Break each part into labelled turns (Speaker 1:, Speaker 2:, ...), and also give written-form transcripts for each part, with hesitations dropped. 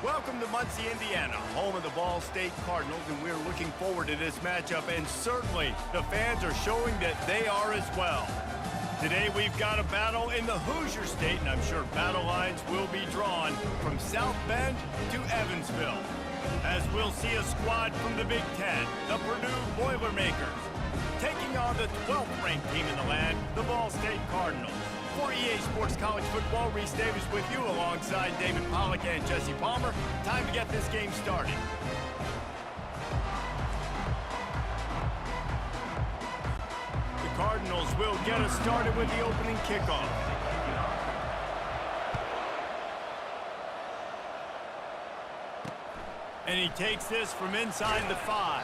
Speaker 1: Welcome to Muncie, Indiana, home of the Ball State Cardinals, and we're looking forward to this matchup, and certainly the fans are showing that they are as well. Today we've got a battle in the Hoosier State, and I'm sure battle lines will be drawn from South Bend to Evansville, as we'll see a squad from the Big Ten, the Purdue Boilermakers, taking on the 12th ranked team in the land, the Ball State Cardinals. For EA Sports College Football, Reese Davis with you alongside David Pollack and Jesse Palmer. Time to get this game started. The Cardinals will get us started with the opening kickoff. And he takes this from inside the 5.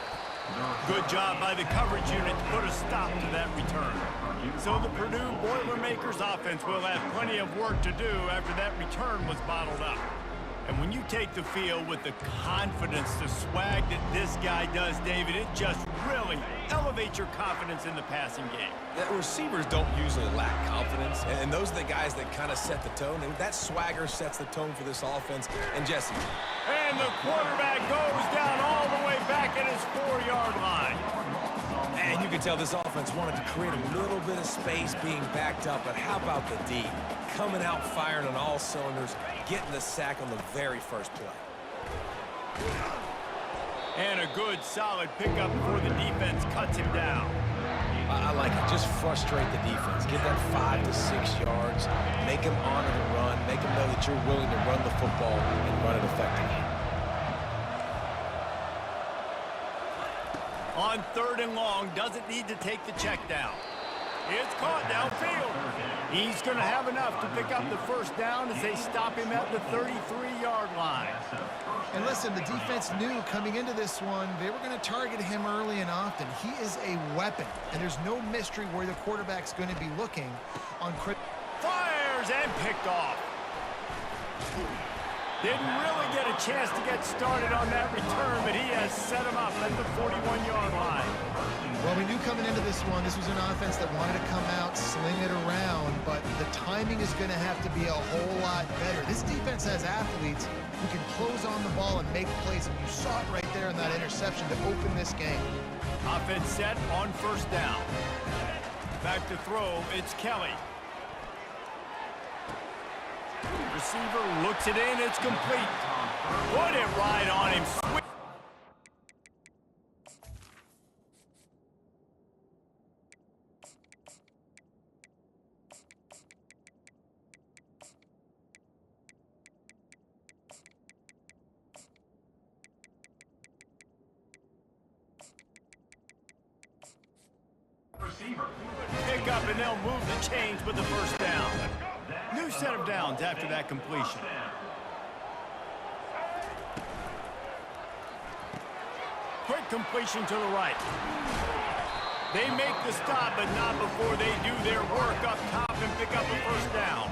Speaker 1: Good job by the coverage unit to put a stop to that return. So the Purdue Boilermakers offense will have plenty of work to do after that return was bottled up. And when you take the field with the confidence, the swag that this guy does, David, it just really elevates your confidence in the passing game.
Speaker 2: The receivers don't usually lack confidence, and those are the guys that kind of set the tone, and that swagger sets the tone for this offense. And Jesse.
Speaker 1: And the quarterback goes down all the way back at his 4-yard line.
Speaker 2: And you can tell this offense wanted to create a little bit of space being backed up, but how about the D? Coming out firing on all cylinders, getting the sack on the very first play.
Speaker 1: And a good, solid pickup before the defense cuts him down.
Speaker 2: I like it. Just frustrate the defense. Get that 5 to 6 yards. Make them honor the run. Make them know that you're willing to run the football and run it effectively.
Speaker 1: On 3rd and long, doesn't need to take the check down. It's caught downfield. He's going to have enough to pick up the first down as they stop him at the 33-yard line.
Speaker 3: And listen, the defense knew coming into this one, they were going to target him early and often. He is a weapon, and there's no mystery where the quarterback's going to be looking on.
Speaker 1: Fires and picked off. Didn't really get a chance to get started on that return, but he has set him up at the 41-yard line.
Speaker 3: Well, we knew coming into this one, this was an offense that wanted to come out, sling it around, but the timing is going to have to be a whole lot better. This defense has athletes who can close on the ball and make plays, and you saw it right there in that interception to open this game.
Speaker 1: Offense set on 1st down. Back to throw, it's Kelly. Receiver looks it in, it's complete. Put it right on him. Pick up and they'll move the chains with the 1st down. New set of downs after that completion. Quick completion to the right. They make the stop, but not before they do their work up top and pick up a 1st down.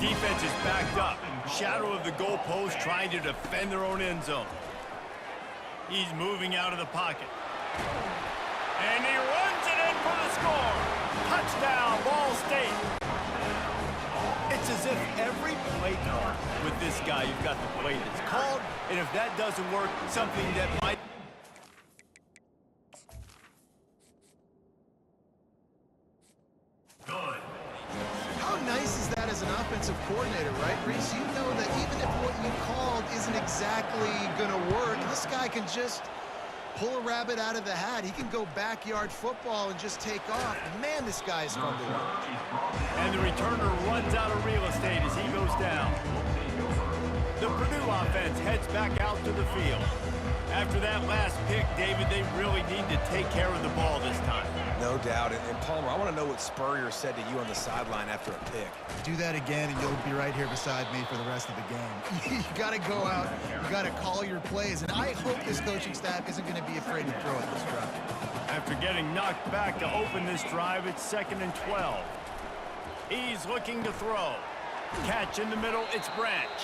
Speaker 1: Defense is backed up. Shadow of the goalpost trying to defend their own end zone. He's moving out of the pocket. And he runs it in for the score. Touchdown, Ball State. It's as if every play call with this guy, you've got the play that's called, and if that doesn't work, something that might... Good.
Speaker 3: How nice is that as an offensive coordinator, right, Reese? You know that even if what you called isn't exactly going to work, this guy can just pull a rabbit out of the hat. He can go backyard football and just take off. Man, this guy is fun to watch.
Speaker 1: And the returner runs out of real estate as he goes down. The Purdue offense heads back out to the field. After that last pick, David, they really need to take care of the ball this time.
Speaker 2: No doubt. And Palmer, I want to know what Spurrier said to you on the sideline after a pick.
Speaker 3: Do that again, and you'll be right here beside me for the rest of the game. You got to go out. You got to call your plays. And I hope this coaching staff isn't going to be afraid to throw at this drive.
Speaker 1: After getting knocked back to open this drive, it's 2nd and 12. He's looking to throw. Catch in the middle, it's Branch.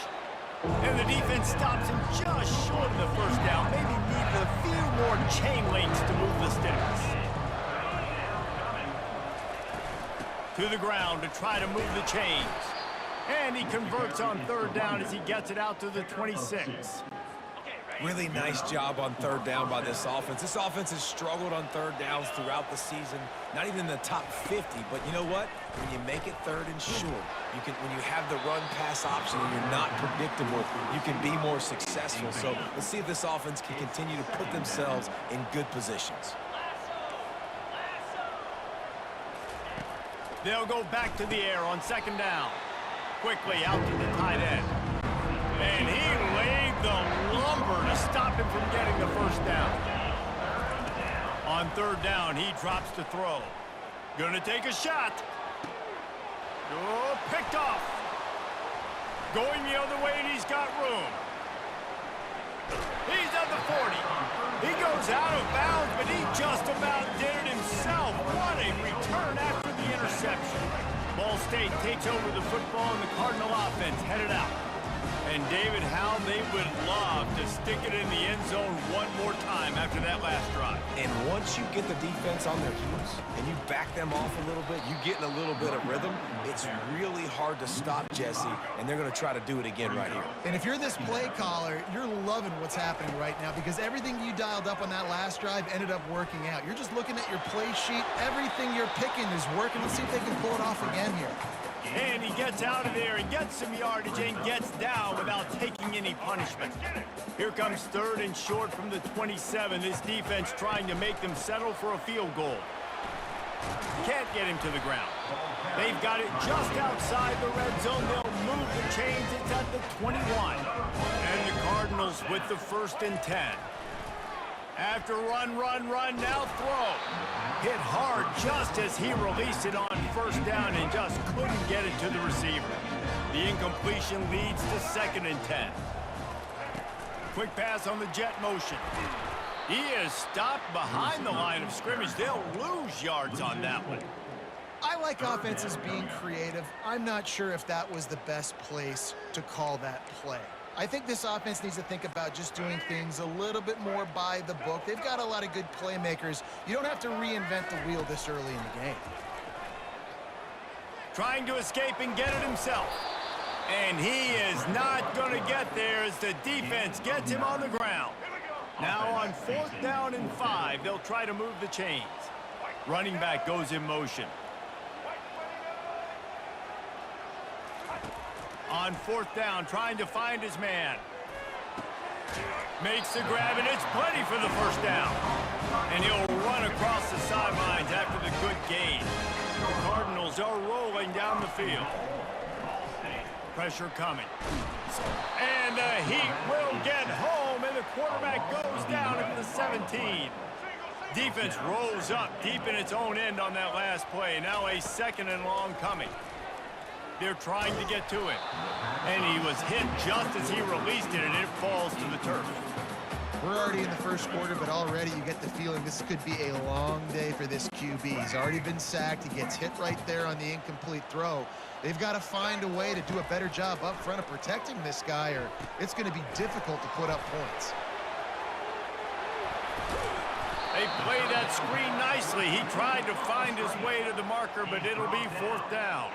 Speaker 1: And the defense stops him just short of the 1st down. Maybe need a few more chain links to move the sticks. To the ground to try to move the chains. And he converts on third down as he gets it out to the 26.
Speaker 2: Really nice job on third down by this offense. This offense has struggled on third downs throughout the season. Not even in the top 50, but you know what? When you make it third and short, when you have the run-pass option and you're not predictable, you can be more successful. So let's see if this offense can continue to put themselves in good positions.
Speaker 1: They'll go back to the air on second down. Quickly out to the tight end. And he laid the lumber to stop him from getting the first down. On third down, he drops to throw. Gonna take a shot. Oh, picked off. Going the other way, and he's got room. He's at the 40. He goes out of bounds, but he just about did it himself. What a return after the interception. Ball State takes over the football, and the Cardinal offense headed out. And David, how they would love to stick it in the end zone one more time after that last drive.
Speaker 2: And once you get the defense on their heels and you back them off a little bit, you get in a little bit of rhythm, it's really hard to stop Jesse, and they're going to try to do it again right here.
Speaker 3: And if you're this play caller, you're loving what's happening right now because everything you dialed up on that last drive ended up working out. You're just looking at your play sheet. Everything you're picking is working. Let's see if they can pull it off again here.
Speaker 1: And he gets out of there and gets some yardage and gets down without taking any punishment. Here comes third and short from the 27. This defense trying to make them settle for a field goal. Can't get him to the ground. They've got it just outside the red zone. They'll move the chains. It's at the 21. And the Cardinals with the 1st and 10. After run, now throw. Hit hard just as he released it on first down and just couldn't get it to the receiver. The incompletion leads to 2nd and 10. Quick pass on the jet motion. He is stopped behind the line of scrimmage. They'll lose yards on that one.
Speaker 3: I like offenses being creative. I'm not sure if that was the best place to call that play. I think this offense needs to think about just doing things a little bit more by the book. They've got a lot of good playmakers. You don't have to reinvent the wheel this early in the game.
Speaker 1: Trying to escape and get it himself. And he is not going to get there as the defense gets him on the ground. Now on 4th down and 5, they'll try to move the chains. Running back goes in motion. On 4th down, trying to find his man. Makes the grab, and it's plenty for the first down. And he'll run across the sidelines after the good gain. The Cardinals are rolling down the field. Pressure coming. And the Heat will get home, and the quarterback goes down at the 17. Defense rolls up deep in its own end on that last play. Now a 2nd and long coming. They're trying to get to it. And he was hit just as he released it, and it falls to the turf.
Speaker 3: We're already in the first quarter, but already you get the feeling this could be a long day for this QB. He's already been sacked. He gets hit right there on the incomplete throw. They've got to find a way to do a better job up front of protecting this guy, or it's going to be difficult to put up points.
Speaker 1: They play that screen nicely. He tried to find his way to the marker, but it'll be 4th down.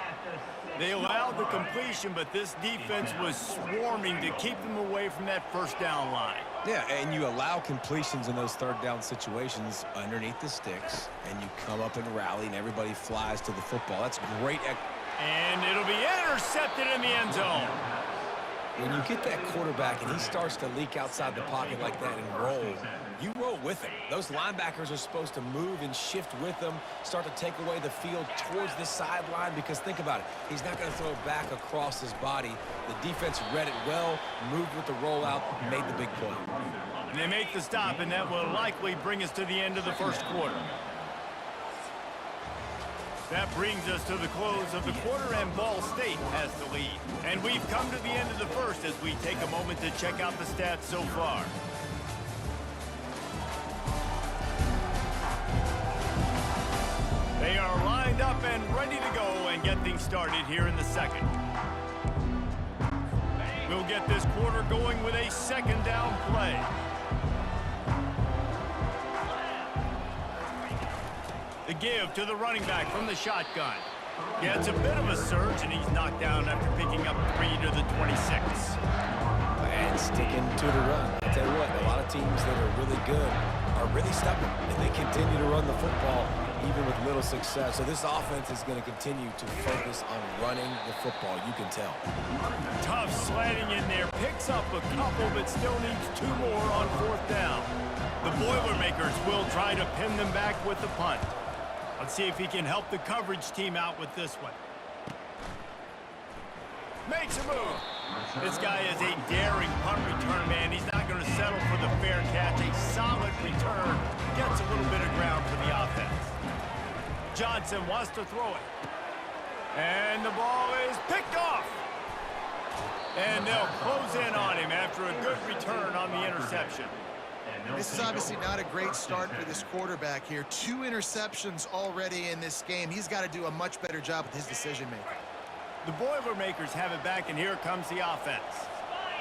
Speaker 1: They allowed the completion, but this defense was swarming to keep them away from that first down line.
Speaker 2: Yeah, and you allow completions in those third down situations underneath the sticks, and you come up and rally, and everybody flies to the football. That's great.
Speaker 1: And it'll be intercepted in the end zone.
Speaker 2: When you get that quarterback and he starts to leak outside the pocket like that and roll, you roll with him. Those linebackers are supposed to move and shift with them, start to take away the field towards the sideline, because think about it. He's not going to throw it back across his body. The defense read it well, moved with the rollout, made the big play.
Speaker 1: And they make the stop, and that will likely bring us to the end of the first quarter. That brings us to the close of the quarter, and Ball State has the lead. And we've come to the end of the first as we take a moment to check out the stats so far. They are lined up and ready to go and get things started here in the second. We'll get this quarter going with a 2nd down play. The give to the running back from the shotgun. Yeah, it's a bit of a surge, and he's knocked down after picking up 3 to the 26.
Speaker 2: And sticking to the run. I tell you what, a lot of teams that are really good are really stubborn, and they continue to run the football even with little success. So this offense is going to continue to focus on running the football, you can tell.
Speaker 1: Tough sledding in there, picks up a couple, but still needs 2 more on 4th down. The Boilermakers will try to pin them back with the punt. Let's see if he can help the coverage team out with this one. Makes a move. This guy is a daring punt return man. He's not going to settle for the fair catch. A solid return. Gets a little bit of ground for the offense. Johnson wants to throw it. And the ball is picked off. And they'll close in on him after a good return on the interception.
Speaker 3: This is obviously not a great start for this quarterback here. 2 interceptions already in this game. He's got to do a much better job with his decision-making.
Speaker 1: The Boilermakers have it back, and here comes the offense.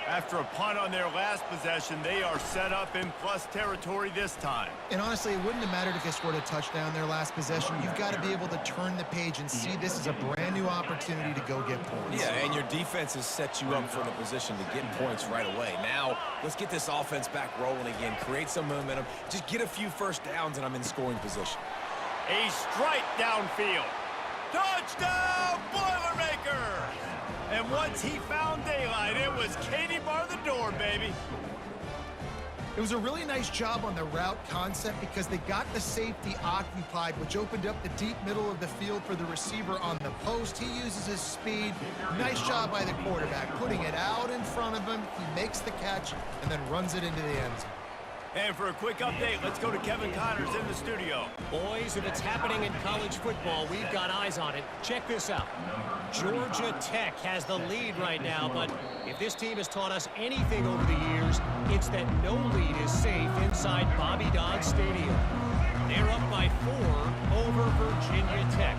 Speaker 1: After a punt on their last possession, they are set up in plus territory this time.
Speaker 3: And honestly, it wouldn't have mattered if they scored a touchdown their last possession. You've got to be able to turn the page and see this as a brand new opportunity to go get points.
Speaker 2: Yeah, and your defense has set you up for the position to get points right away. Now, let's get this offense back rolling again, create some momentum, just get a few first downs, and I'm in scoring position.
Speaker 1: A strike downfield. Touchdown, Boilermakers! And once he found daylight, it was Katie bar the door, baby.
Speaker 3: It was a really nice job on the route concept because they got the safety occupied, which opened up the deep middle of the field for the receiver on the post. He uses his speed. Nice job by the quarterback, putting it out in front of him. He makes the catch and then runs it into the end zone.
Speaker 1: And for a quick update, let's go to Kevin Connors in the studio.
Speaker 4: Boys, if it's happening in college football, we've got eyes on it. Check this out. Georgia Tech has the lead right now, but if this team has taught us anything over the years, it's that no lead is safe inside Bobby Dodd Stadium. They're up by 4 over Virginia Tech.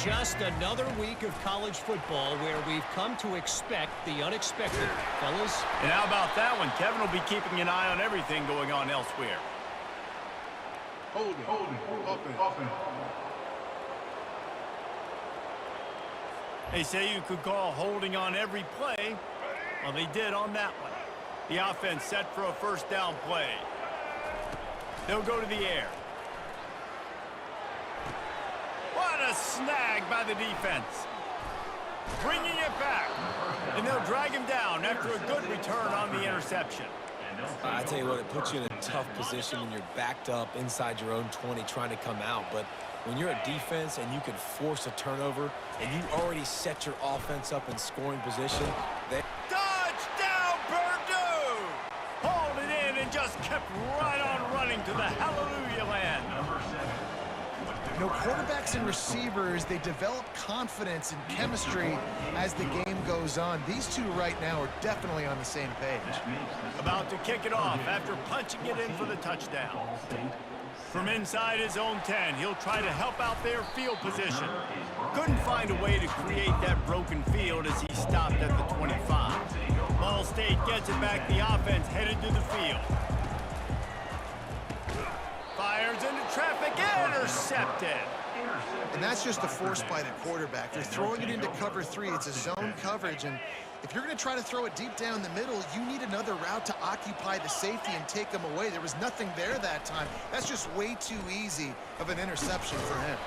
Speaker 4: Just another week of college football where we've come to expect the unexpected, fellas.
Speaker 1: And how about that one? Kevin will be keeping an eye on everything going on elsewhere.
Speaker 5: Hold it. Open.
Speaker 1: They say you could call holding on every play. Well, they did on that one. The offense set for a first down play. They'll go to the air. What a snag by the defense. Bringing it back. And they'll drag him down after a good return on the interception.
Speaker 2: I tell you what, it puts you in a tough position when you're backed up inside your own 20 trying to come out. But when you're a defense and you can force a turnover and you already set your offense up in scoring position,
Speaker 1: Touchdown, Purdue! Hauled it in and just kept right on running to the hallelujah land.
Speaker 3: You know, quarterbacks and receivers, they develop confidence and chemistry as the game goes on. These two right now are definitely on the same page.
Speaker 1: About to kick it off after punching it in for the touchdown. From inside his own 10, he'll try to help out their field position. Couldn't find a way to create that broken field as he stopped at the 25. Ball State gets it back, the offense headed to the field. Fires into traffic, intercepted.
Speaker 3: And that's just the force by the quarterback. They're throwing it into cover 3. It's a zone coverage, and if you're going to try to throw it deep down the middle, you need another route to occupy the safety and take them away. There was nothing there that time. That's just way too easy of an interception for him.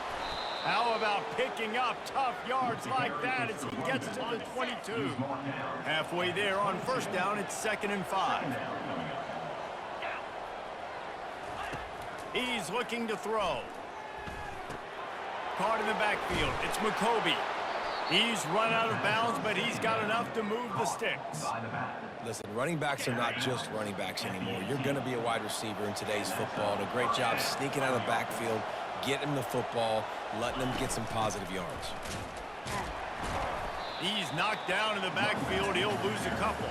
Speaker 1: How about picking up tough yards like that as he gets to the 22? Halfway there on first down, it's 2nd and 5. He's looking to throw. Caught in the backfield. It's McCoby. He's run out of bounds, but he's got enough to move the sticks.
Speaker 2: listen, running backs are not just running backs anymore. You're going to be a wide receiver in today's football. And a great job sneaking out of the backfield, getting them the football, letting them get some positive yards.
Speaker 1: He's knocked down in the backfield. He'll lose a couple.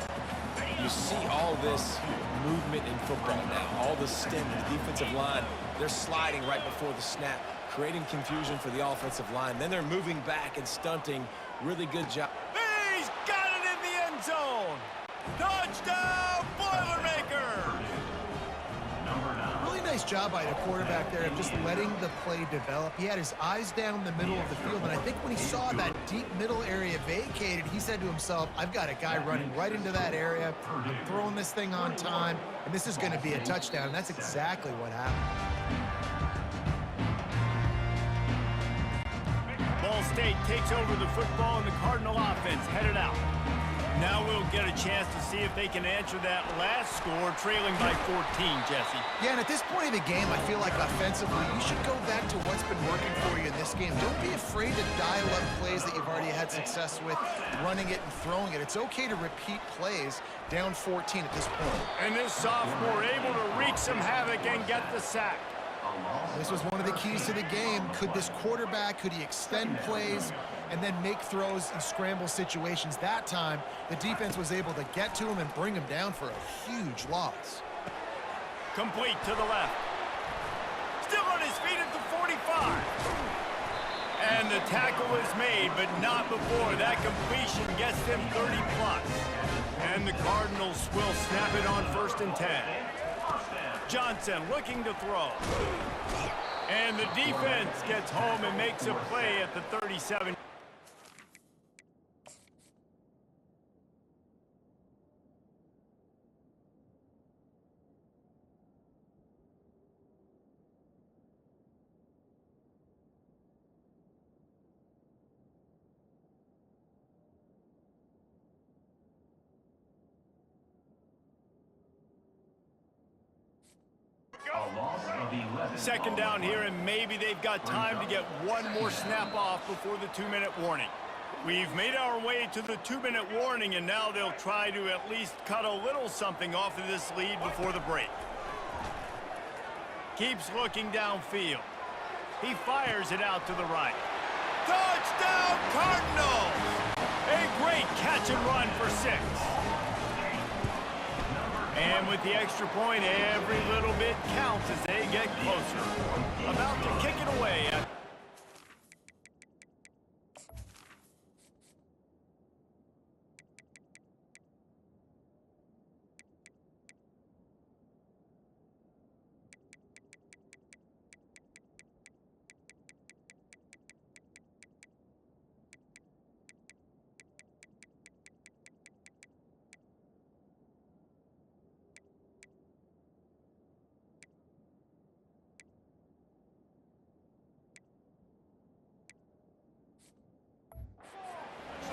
Speaker 2: You see all this movement in football now, all the stem, the defensive line, they're sliding right before the snap, creating confusion for the offensive line. Then they're moving back and stunting. Really good job.
Speaker 1: He's got it in the end zone. Touchdown, Boilermakers!
Speaker 3: Really nice job by the quarterback there of just letting the play develop. He had his eyes down the middle of the field, and I think when he saw that deep middle area vacated, he said to himself, I've got a guy running right into that area. I'm throwing this thing on time, and this is going to be a touchdown. And that's exactly what happened.
Speaker 1: Ball State takes over the football, and the Cardinal offense headed out. Now we'll get a chance to see if they can answer that last score, trailing by 14, Jesse.
Speaker 3: Yeah, and at this point of the game, I feel like offensively, you should go back to what's been working for you in this game. Don't be afraid to dial up plays that you've already had success with, running it and throwing it. It's okay to repeat plays down 14 at this point.
Speaker 1: And this sophomore able to wreak some havoc and get the sack.
Speaker 3: This was one of the keys to the game. Could this quarterback, could he extend plays and then make throws in scramble situations? That time, the defense was able to get to him and bring him down for a huge loss.
Speaker 1: Complete to the left. Still on his feet at the 45. And the tackle is made, but not before that completion gets them 30+. And the Cardinals will snap it on 1st and 10. Johnson looking to throw. And the defense gets home and makes a play at the 37. Second down here, and maybe they've got time to get one more snap off before the 2-minute warning. We've made our way to the 2-minute warning, and now they'll try to at least cut a little something off of this lead before the break. Keeps looking downfield. He fires it out to the right. Touchdown, Cardinals! A great catch and run for 6. And with the extra point, every little bit counts as they get closer. About to kick it away.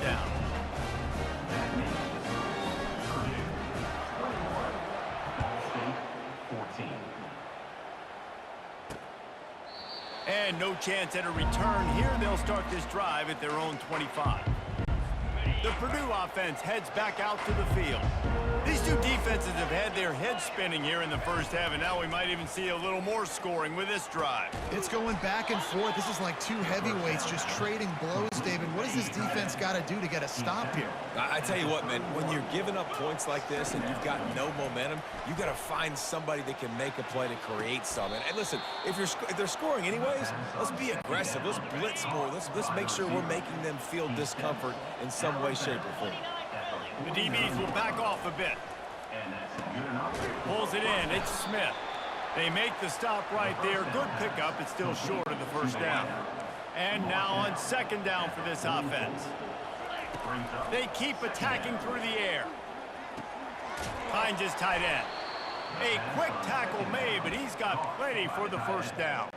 Speaker 1: Down. And no chance at a return here. They'll start this drive at their own 25. The Purdue offense heads back out to the field. These two defenses have had their heads spinning here in the first half, and now we might even see a little more scoring with this drive.
Speaker 3: It's going back and forth. This is like two heavyweights just trading blows, David. What does this defense got to do to get a stop here?
Speaker 2: I tell you what, man, when you're giving up points like this and you've got no momentum, you got to find somebody that can make a play to create something. And listen, if they're scoring anyways, let's be aggressive. Let's blitz more. Let's make sure we're making them feel discomfort in some way, shape, or form.
Speaker 1: The DBs will back off a bit. Pulls it in. It's Smith. They make the stop right there. Good pickup. It's still short of the first down. And now on 2nd down for this offense. They keep attacking through the air. Finds his tight end. A quick tackle made, but he's got plenty for the first down.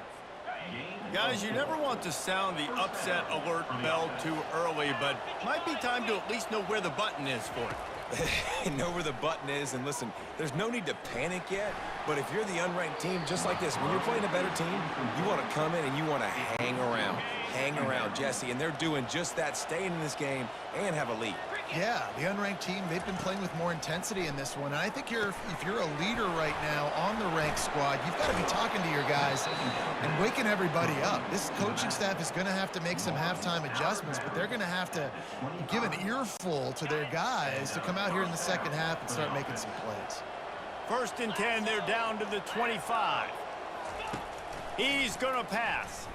Speaker 1: Guys, you never want to sound the upset alert bell too early, but might be time to at least know where the button is for it.
Speaker 2: Know where the button is, and listen, there's no need to panic yet, but if you're the unranked team, just like this, when you're playing a better team, you want to come in and you want to hang around, Jesse, and they're doing just that, staying in this game and have a lead.
Speaker 3: Yeah, the unranked team, they've been playing with more intensity in this one. And I think if you're a leader right now on the ranked squad, you've got to be talking to your guys and waking everybody up. This coaching staff is going to have to make some halftime adjustments, but they're going to have to give an earful to their guys to come out here in the second half and start making some plays.
Speaker 1: 1st and 10, they're down to the 25. He's going to pass.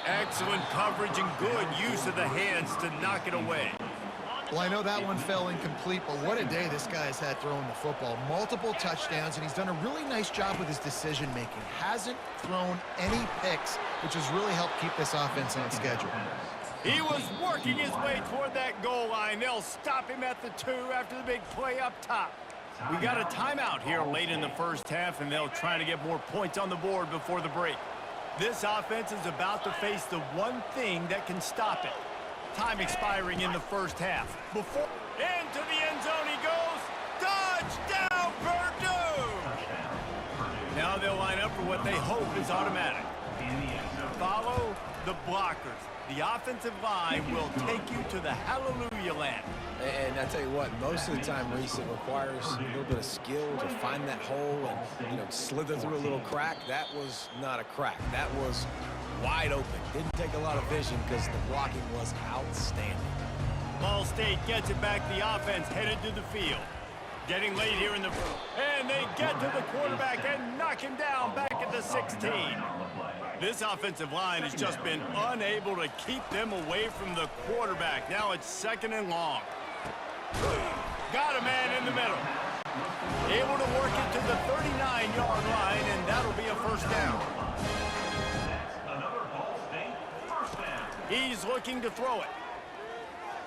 Speaker 1: Excellent coverage and good use of the hands to knock it away.
Speaker 3: Well, I know that one fell incomplete, but what a day this guy has had throwing the football. Multiple touchdowns, and he's done a really nice job with his decision-making. Hasn't thrown any picks, which has really helped keep this offense on schedule.
Speaker 1: He was working his way toward that goal line. They'll stop him at the 2 after the big play up top. We got a timeout here late in the first half, and they'll try to get more points on the board before the break. This offense is about to face the one thing that can stop it. Time expiring in the first half. Before into the end zone he goes. Touchdown, Purdue! Now they'll line up for what they hope is automatic. Follow the blockers. The offensive line will take you to the hallelujah land.
Speaker 2: And I tell you what, most of the time, Reese, it requires a little bit of skill to find that hole and, you know, slither through a little crack. That was not a crack. That was wide open. Didn't take a lot of vision because the blocking was outstanding.
Speaker 1: Ball State gets it back. The offense headed to the field. Getting late here in the... And they get to the quarterback and knock him down back at the 16. This offensive line has just been unable to keep them away from the quarterback. Now it's 2nd and long. Got a man in the middle. Able to work it to the 39-yard line, and that'll be a first down. He's looking to throw it.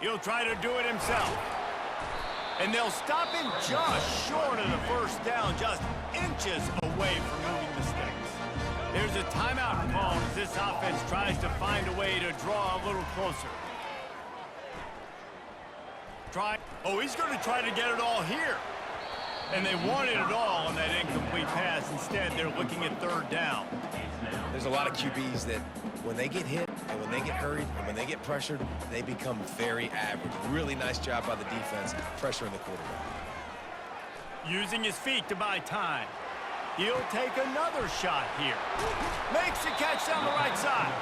Speaker 1: He'll try to do it himself. And they'll stop him just short of the first down, just inches away from moving the sticks. There's a timeout called as this offense tries to find a way to draw a little closer. Oh, he's going to try to get it all here. And they wanted it all on that incomplete pass. Instead, they're looking at 3rd down.
Speaker 2: There's a lot of QBs that when they get hit and when they get hurried and when they get pressured, they become very average. Really nice job by the defense pressuring the quarterback.
Speaker 1: Using his feet to buy time. He'll take another shot here. Makes the catch down the right side.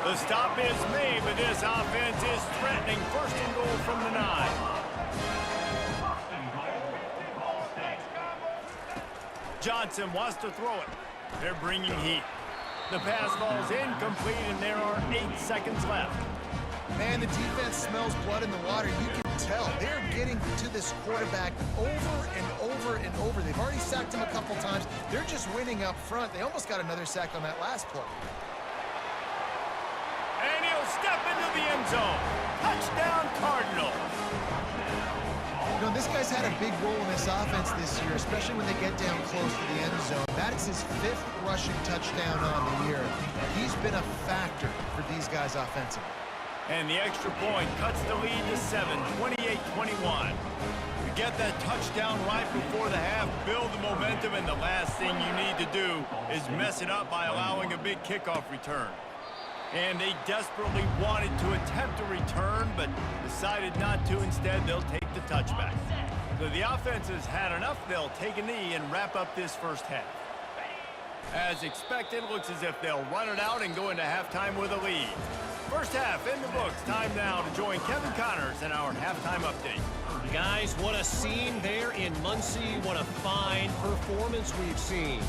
Speaker 1: The stop is made, but this offense is threatening. 1st and goal from the 9. Johnson wants to throw it. They're bringing heat. The pass falls incomplete, and there are 8 seconds left.
Speaker 3: Man, the defense smells blood in the water. You can tell. They're getting to this quarterback over and over and over. They've already sacked him a couple times. They're just winning up front. They almost got another sack on that last play.
Speaker 1: And he'll step into the end zone. Touchdown, Cardinals.
Speaker 3: You know, this guy's had a big role in this offense this year, especially when they get down close to the end zone. That is his 5th rushing touchdown on the year. He's been a factor for these guys offensively.
Speaker 1: And the extra point cuts the lead to 7, 28-21. You get that touchdown right before the half, build the momentum, and the last thing you need to do is mess it up by allowing a big kickoff return. And they desperately wanted to attempt a return, but decided not to. Instead, they'll take the touchback. So the offense has had enough. They'll take a knee and wrap up this first half. As expected, looks as if they'll run it out and go into halftime with a lead. First half in the books. Time now to join Kevin Connors in our halftime update.
Speaker 4: Guys, what a scene there in Muncie. What a fine performance we've seen.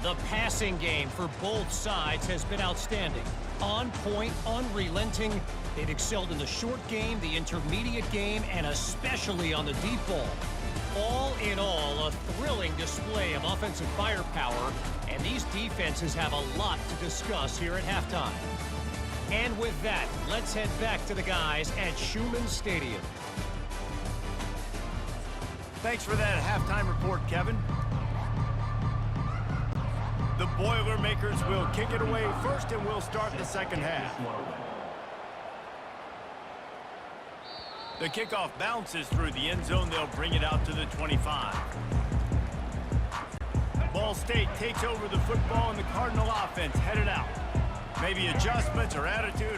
Speaker 4: The passing game for both sides has been outstanding. On point, unrelenting. They've excelled in the short game, the intermediate game, and especially on the deep ball. All in all, a thrilling display of offensive firepower, and these defenses have a lot to discuss here at halftime. And with that, let's head back to the guys at Schumann Stadium.
Speaker 1: Thanks for that halftime report, Kevin. The Boilermakers will kick it away first, and we'll start the second half. The kickoff bounces through the end zone. They'll bring it out to the 25. Ball State takes over the football, and the Cardinal offense headed out. Maybe adjustments or attitude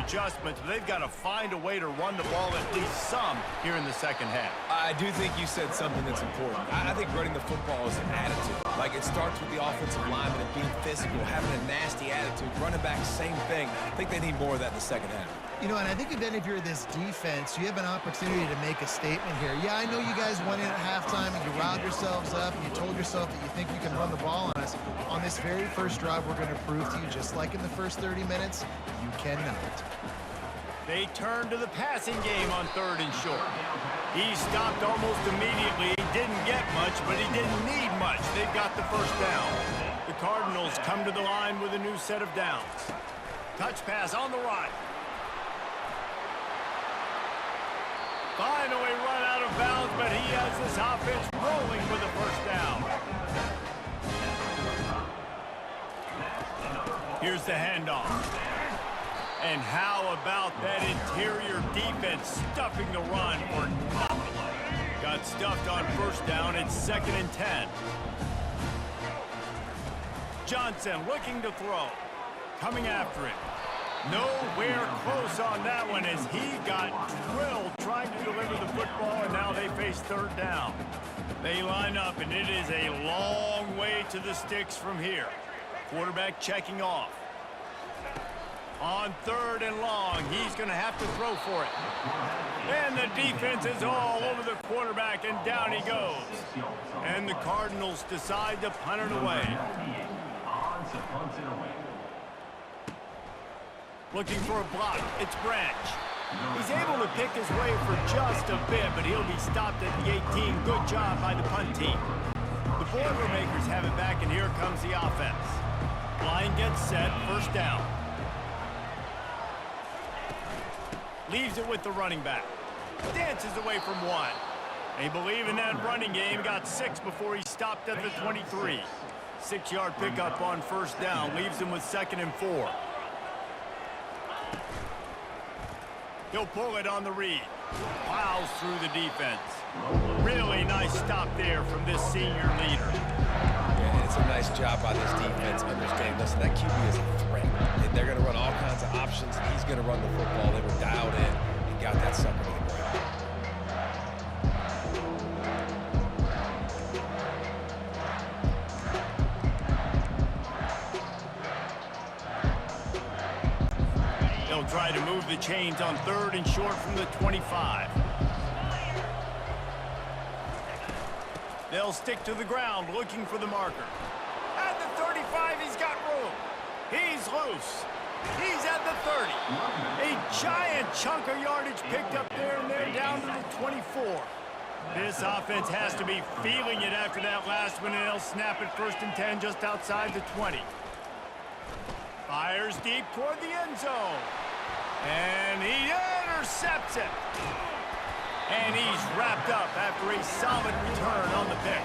Speaker 1: adjustments, but they've got to find a way to run the ball at least some here in the second half.
Speaker 2: I do think you said something that's important. I think running the football is an attitude. Like, it starts with the offensive lineman and being physical, having a nasty attitude. Running back, same thing. I think they need more of that in the second half.
Speaker 3: You know, and I think if you're this defense, you have an opportunity to make a statement here. Yeah, I know you guys went in at halftime and you riled yourselves up and you told yourself that you think you can run the ball on us. On this very first drive, we're going to prove to you, just like in the first 30 minutes, you cannot.
Speaker 1: They turn to the passing game on 3rd and short. He stopped almost immediately. He didn't get much, but he didn't need much. They've got the first down. The Cardinals come to the line with a new set of downs. Touch pass on the right. Finally run out of bounds, but he has this offense rolling with the first down. Here's the handoff. And how about that interior defense stuffing the run for nothing? Got stuffed on first down. It's 2nd and 10. Johnson looking to throw. Coming after it. Nowhere close on that one as he got drilled trying to deliver the football, and now they face 3rd down. They line up, and it is a long way to the sticks from here. Quarterback checking off. On 3rd and long, he's going to have to throw for it. And the defense is all over the quarterback, and down he goes. And the Cardinals decide to punt it away. Looking for a block. It's Branch. He's able to pick his way for just a bit, but he'll be stopped at the 18. Good job by the punt team. The Boilermakers have it back, and here comes the offense. Line gets set. First down. Leaves it with the running back. Dances away from one. They believe in that running game. Got 6 before he stopped at the 23. 6-yard pickup on first down. Leaves him with 2nd and 4. He'll pull it on the read. Plows through the defense. Really nice stop there from this senior leader.
Speaker 2: Yeah, it's a nice job by this defense understanding, listen, that QB is a threat. And they're going to run all kinds of options. He's going to run the football. They were dialed in and got that sucker to the ground.
Speaker 1: They'll try to move the chains on 3rd and short from the 25. They'll stick to the ground looking for the marker. At the 35, he's got room. He's loose. He's at the 30. A giant chunk of yardage picked up there, and they're down to the 24. This offense has to be feeling it after that last one, and they'll snap it 1st and 10 just outside the 20. Fires deep toward the end zone. And he intercepts it. And he's wrapped up after a solid return on the pick.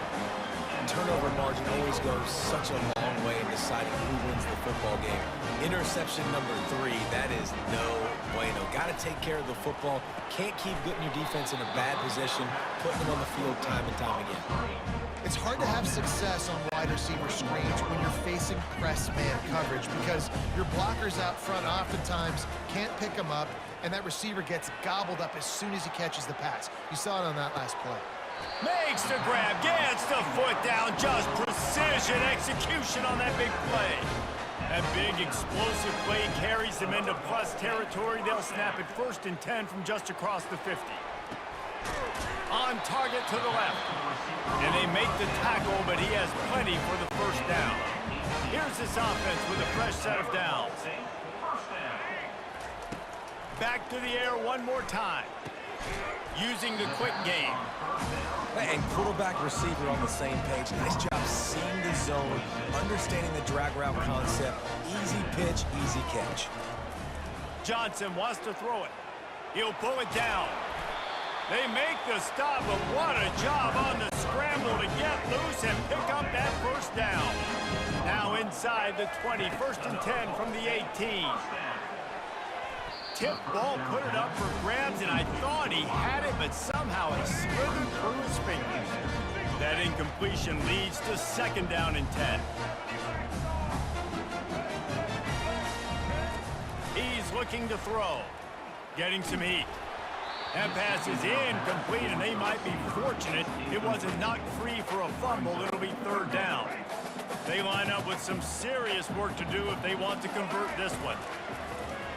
Speaker 2: Turnover margin always goes such a long way in deciding who wins the football game. Interception number 3, that is no bueno. Got to take care of the football. Can't keep getting your defense in a bad position, putting them on the field time and time again.
Speaker 3: It's hard to have success on wide receiver screens when you're facing press man coverage because your blockers out front oftentimes can't pick them up, and that receiver gets gobbled up as soon as he catches the pass. You saw it on that last play.
Speaker 1: Makes the grab, gets the foot down, just precision execution on that big play. That big explosive play carries them into plus territory. They'll snap it 1st and 10 from just across the 50. On target to the left. And they make the tackle, but he has plenty for the first down. Here's this offense with a fresh set of downs. Back to the air one more time. Using the quick game.
Speaker 2: And quarterback receiver on the same page. Nice job seeing the zone, understanding the drag route concept. Easy pitch, easy catch.
Speaker 1: Johnson wants to throw it. He'll pull it down. They make the stop, but what a job on the scramble to get loose and pick up that first down. Now inside the 20, 1st and 10 from the 18. Tip ball, put it up for grabs, and I thought he had it, but somehow it slithered through his fingers. That incompletion leads to 2nd down and 10. He's looking to throw. Getting some heat. That pass is incomplete, and they might be fortunate it wasn't knocked free for a fumble. It'll be 3rd down. They line up with some serious work to do if they want to convert this one.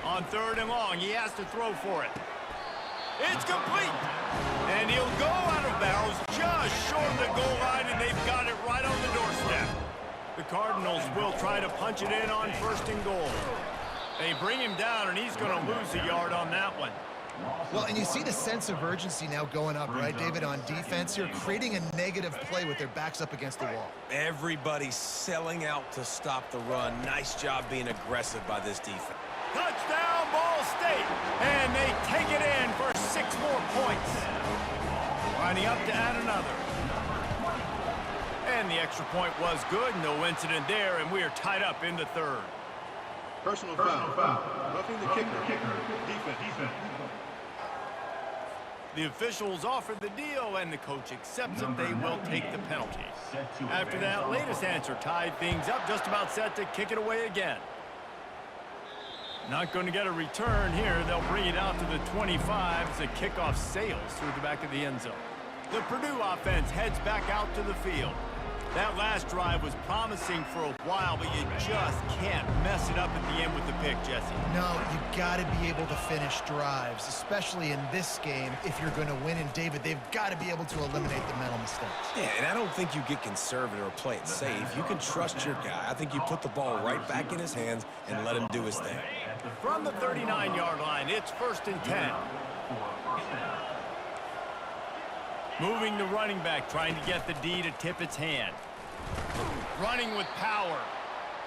Speaker 1: On 3rd and long, he has to throw for it. It's complete. And he'll go out of bounds just short of the goal line, and they've got it right on the doorstep. The Cardinals will try to punch it in on 1st and goal. They bring him down, and he's going to lose a yard on that one.
Speaker 3: Well, and you see the sense of urgency now going up, right, David, on defense here, creating a negative play with their backs up against the wall.
Speaker 2: Everybody's selling out to stop the run. Nice job being aggressive by this defense.
Speaker 1: Touchdown, Ball State, and they take it in for 6 more points. Lining up to add another. And the extra point was good, no incident there, and we are tied up in the third.
Speaker 5: Personal foul. Roughing the kicker. Defense.
Speaker 1: The officials offered the deal, and the coach accepts it. They will take the penalty. After that latest answer tied things up, just about set to kick it away again. Not going to get a return here. They'll bring it out to the 25 as the kickoff sails through the back of the end zone. The Purdue offense heads back out to the field. That last drive was promising for a while, but you just can't mess it up at the end with the pick, Jesse.
Speaker 3: No, you got to be able to finish drives, especially in this game if you're going to win. And, David, they've got to be able to eliminate the mental mistakes.
Speaker 2: Yeah, and I don't think you get conservative or play it safe. You can trust your guy. I think you put the ball right back in his hands and let him do his thing.
Speaker 1: From the 39-yard line, it's 1st and 10. Moving the running back, trying to get the D to tip its hand. Running with power.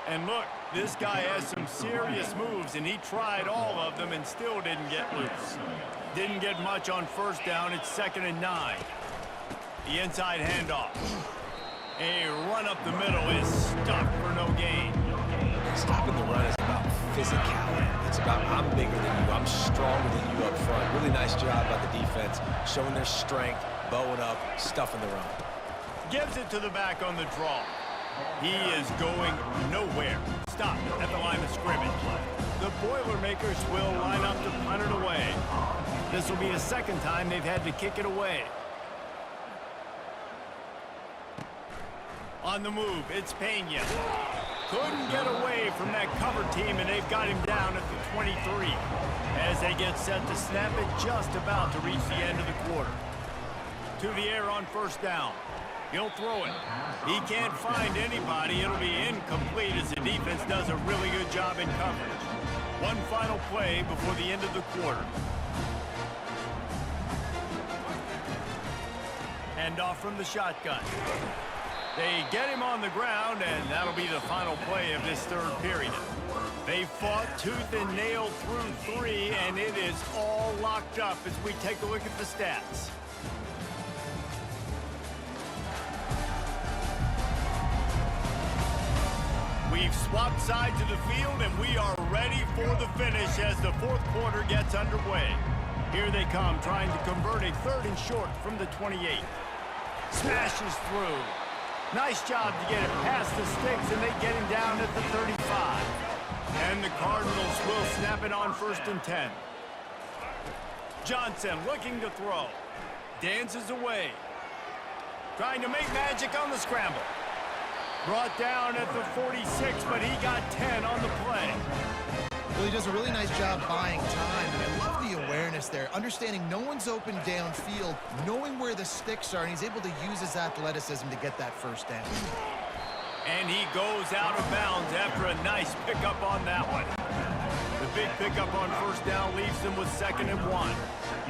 Speaker 1: And look, this guy has some serious moves, and he tried all of them and still didn't get loose. Didn't get much on 1st down. It's 2nd and 9. The inside handoff. A run up the middle is stuck for no gain.
Speaker 2: Stopping the run is about physicality. It's about I'm bigger than you, I'm stronger than you up front. Really nice job by the defense, showing their strength, bowing up, stuffing the run.
Speaker 1: Gives it to the back on the draw. He is going nowhere. Stop at the line of scrimmage. The Boilermakers will line up to punt it away. This will be the 2nd time they've had to kick it away. On the move, it's Pena. Couldn't get away from that cover team, and they've got him down at the 23. As they get set to snap it, just about to reach the end of the quarter. To the air on 1st down. He'll throw it. He can't find anybody. It'll be incomplete as the defense does a really good job in coverage. One final play before the end of the quarter. Handoff from the shotgun. They get him on the ground, and that'll be the final play of this 3rd period. They fought tooth and nail through 3, and it is all locked up as we take a look at the stats. We've swapped sides of the field, and we are ready for the finish as the 4th quarter gets underway. Here they come, trying to convert a 3rd and short from the 28. Smashes through. Nice job to get it past the sticks, and they get him down at the 35. And the Cardinals will snap it on 1st and 10. Johnson looking to throw. Dances away. Trying to make magic on the scramble. Brought down at the 46, but he got 10 on the play.
Speaker 3: Well, he does a really nice job buying time, and I love the awareness there, understanding no one's open downfield, knowing where the sticks are, and he's able to use his athleticism to get that 1st down.
Speaker 1: And he goes out of bounds after a nice pickup on that one. The big pickup on 1st down leaves them with 2nd and 1.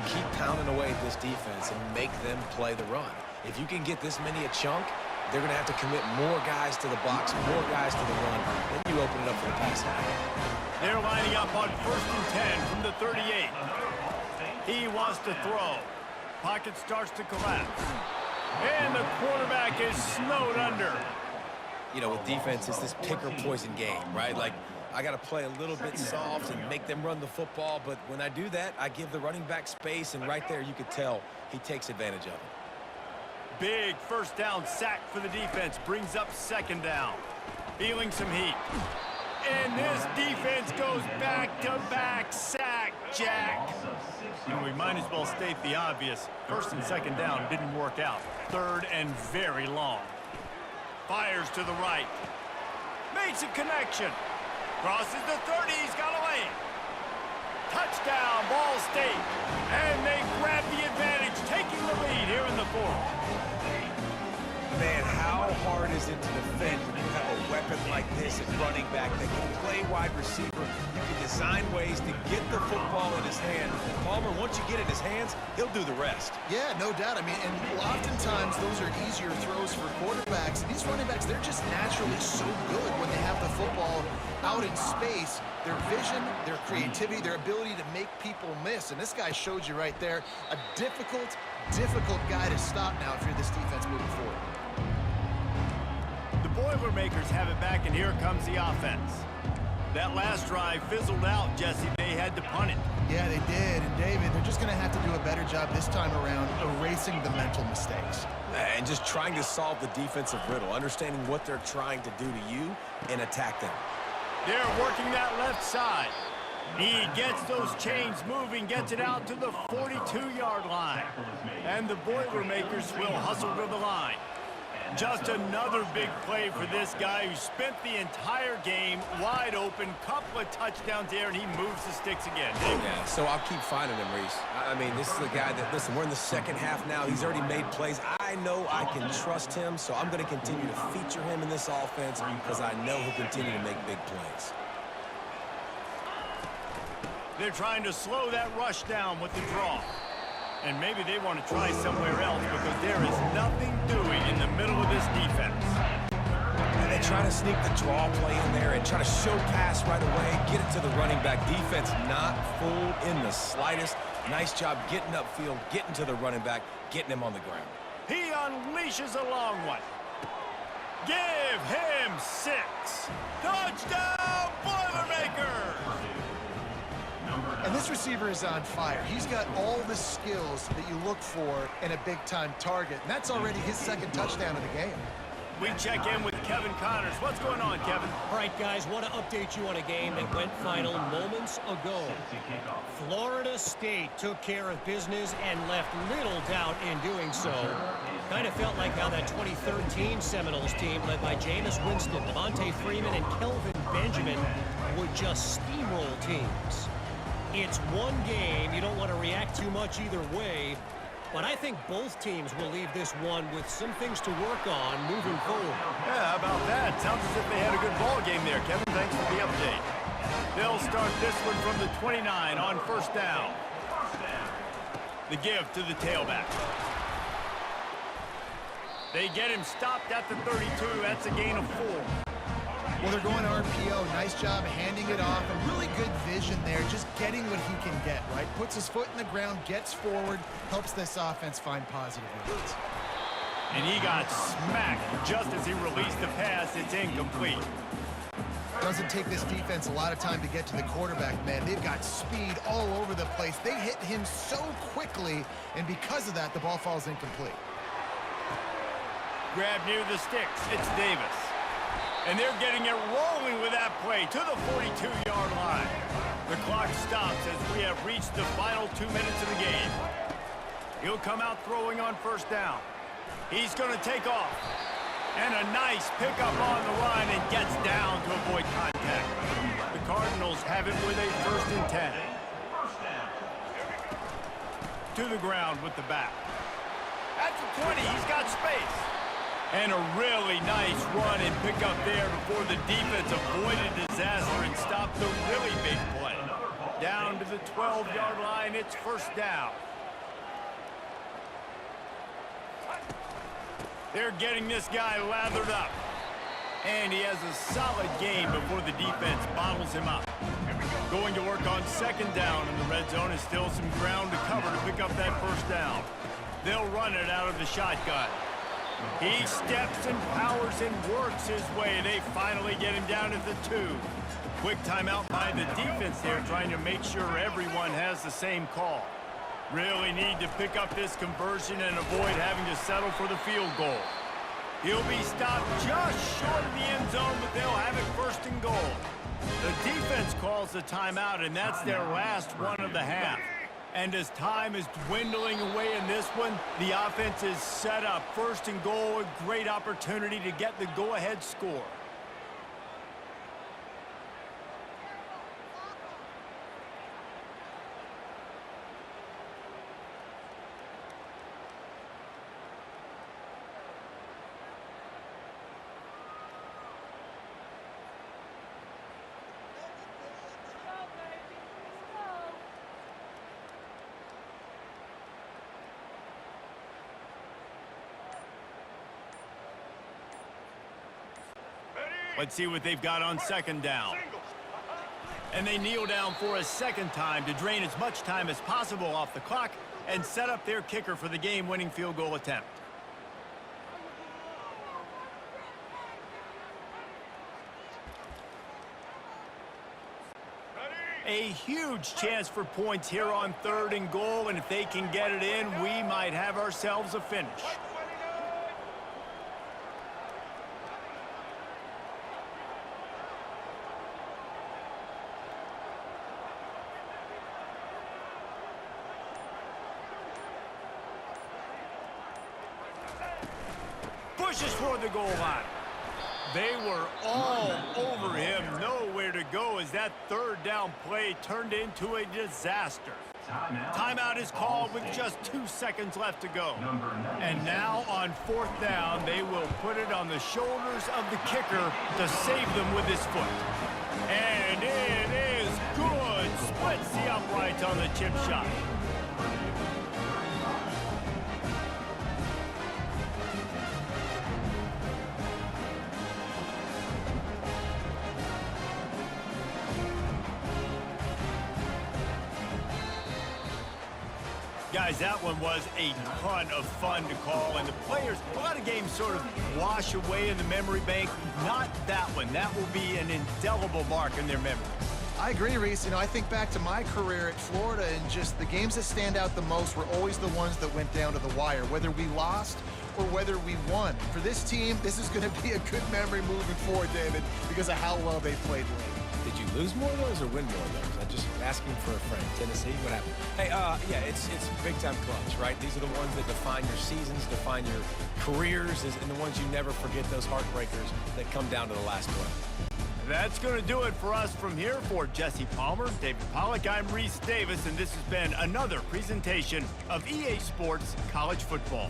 Speaker 2: Keep pounding away at this defense and make them play the run. If you can get this many a chunk, they're going to have to commit more guys to the box, more guys to the run. Then you open it up for the passing game.
Speaker 1: They're lining up on 1st and 10 from the 38. He wants to throw. Pocket starts to collapse. And the quarterback is snowed under.
Speaker 2: You know, with defense, it's this pick-or-poison game, right? Like, I got to play a little bit soft and make them run the football, but when I do that, I give the running back space, and right there you could tell he takes advantage of it.
Speaker 1: Big 1st down sack for the defense. Brings up 2nd down. Feeling some heat. And this defense goes back-to-back sack, Jack. And we might as well state the obvious. 1st and 2nd down didn't work out. 3rd and very long. Fires to the right. Makes a connection. Crosses the 30. He's got a lane. Touchdown, Ball State. And they grab the advantage, taking the lead here in the 4th.
Speaker 2: Man, how hard is it to defend when you have a weapon like this at running back that can play wide receiver? You can design ways to get the football in his hand. Palmer, once you get it in his hands, he'll do the rest.
Speaker 3: Yeah, no doubt. I mean, and oftentimes those are easier throws for quarterbacks. These running backs, they're just naturally so good when they have the football out in space. Their vision, their creativity, their ability to make people miss. And this guy showed you right there, a difficult guy to stop now if you're this defense moving forward.
Speaker 1: The Boilermakers have it back, and here comes the offense. That last drive fizzled out, Jesse. They had to punt it.
Speaker 3: Yeah, they did. And, David, they're just going to have to do a better job this time around erasing the mental mistakes.
Speaker 2: And just trying to solve the defensive riddle, understanding what they're trying to do to you and attack them.
Speaker 1: They're working that left side. He gets those chains moving, gets it out to the 42-yard line. And the Boilermakers will hustle to the line. Just another big play for this guy who spent the entire game wide open. Couple of touchdowns there, and he moves the sticks again.
Speaker 2: Yeah, so I'll keep finding him, Reese. I mean, this is the guy that, listen, we're in the second half now. He's already made plays. I know I can trust him, so I'm going to continue to feature him in this offense because I know he'll continue to make big plays.
Speaker 1: They're trying to slow that rush down with the draw. And maybe they want to try somewhere else because there is nothing doing in the middle of this defense.
Speaker 2: And they try to sneak the draw play in there and try to show pass right away, get it to the running back. Defense not fooled in the slightest. Nice job getting upfield, getting to the running back, getting him on the ground.
Speaker 1: He unleashes a long one. Give him 6. Touchdown, Boilermakers!
Speaker 3: And this receiver is on fire. He's got all the skills that you look for in a big-time target. And that's already his second touchdown of the game.
Speaker 1: We check in with Kevin Connors. What's going on, Kevin?
Speaker 4: All right, guys, want to update you on a game that went final moments ago. Florida State took care of business and left little doubt in doing so. Kind of felt like how that 2013 Seminoles team led by Jameis Winston, Devontae Freeman, and Kelvin Benjamin would just steamroll teams. It's one game. You don't want to react too much either way. But I think both teams will leave this one with some things to work on moving forward.
Speaker 1: Yeah, how about that? Sounds as if they had a good ball game there, Kevin. Thanks for the update. They'll start this one from the 29 on first down. The give to the tailback. They get him stopped at the 32. That's a gain of 4.
Speaker 3: Well, they're going RPO. Nice job handing it off. And really good vision there, just getting what he can get, right? Puts his foot in the ground, gets forward, helps this offense find positive yards.
Speaker 1: And he got smacked just as he released the pass. It's incomplete.
Speaker 3: Doesn't take this defense a lot of time to get to the quarterback, man. They've got speed all over the place. They hit him so quickly, and because of that, the ball falls incomplete.
Speaker 1: Grab near the sticks. It's Davis. And they're getting it rolling with that play to the 42-yard line. The clock stops as we have reached the final 2 minutes of the game. He'll come out throwing on first down. He's going to take off. And a nice pickup on the line and gets down to avoid contact. The Cardinals have it with a 1st and 10. To the ground with the back. At the 20, he's got space. And a really nice run and pick up there before the defense avoided disaster and stopped the really big play. Down to the 12-yard line, it's first down. They're getting this guy lathered up. And he has a solid game before the defense bottles him up. Going to work on second down in the red zone is still some ground to cover to pick up that first down. They'll run it out of the shotgun. He steps and powers and works his way. They finally get him down at the 2. Quick timeout by the defense there, trying to make sure everyone has the same call. Really need to pick up this conversion and avoid having to settle for the field goal. He'll be stopped just short of the end zone, but they'll have it 1st and goal. The defense calls the timeout, and that's their last one of the half. And as time is dwindling away in this one, the offense is set up. 1st and goal, a great opportunity to get the go-ahead score. Let's see what they've got on second down. And they kneel down for a second time to drain as much time as possible off the clock and set up their kicker for the game-winning field goal attempt. A huge chance for points here on 3rd and goal, and if they can get it in, we might have ourselves a finish. Pushes for the goal line. They were all over him. Nowhere to go as that 3rd down play turned into a disaster. Timeout is called with just 2 seconds left to go. And now on 4th down, they will put it on the shoulders of the kicker to save them with his foot. And it is good. Splits the uprights on the chip shot. Guys, that one was a ton of fun to call, and the players, a lot of games sort of wash away in the memory bank. Not that one. That will be an indelible mark in their memory.
Speaker 3: I agree, Reese. You know, I think back to my career at Florida, and just the games that stand out the most were always the ones that went down to the wire, whether we lost or whether we won. For this team, this is going to be a good memory moving forward, David, because of how well they played late.
Speaker 2: Did you lose more of those or win more of those? I'm just asking for a friend. Tennessee, what happened? Hey, yeah, it's big-time clutch, right? These are the ones that define your seasons, define your careers, and the ones you never forget, those heartbreakers that come down to the last play.
Speaker 1: That's going to do it for us from here. For Jesse Palmer, David Pollack, I'm Reese Davis, and this has been another presentation of EA Sports College Football.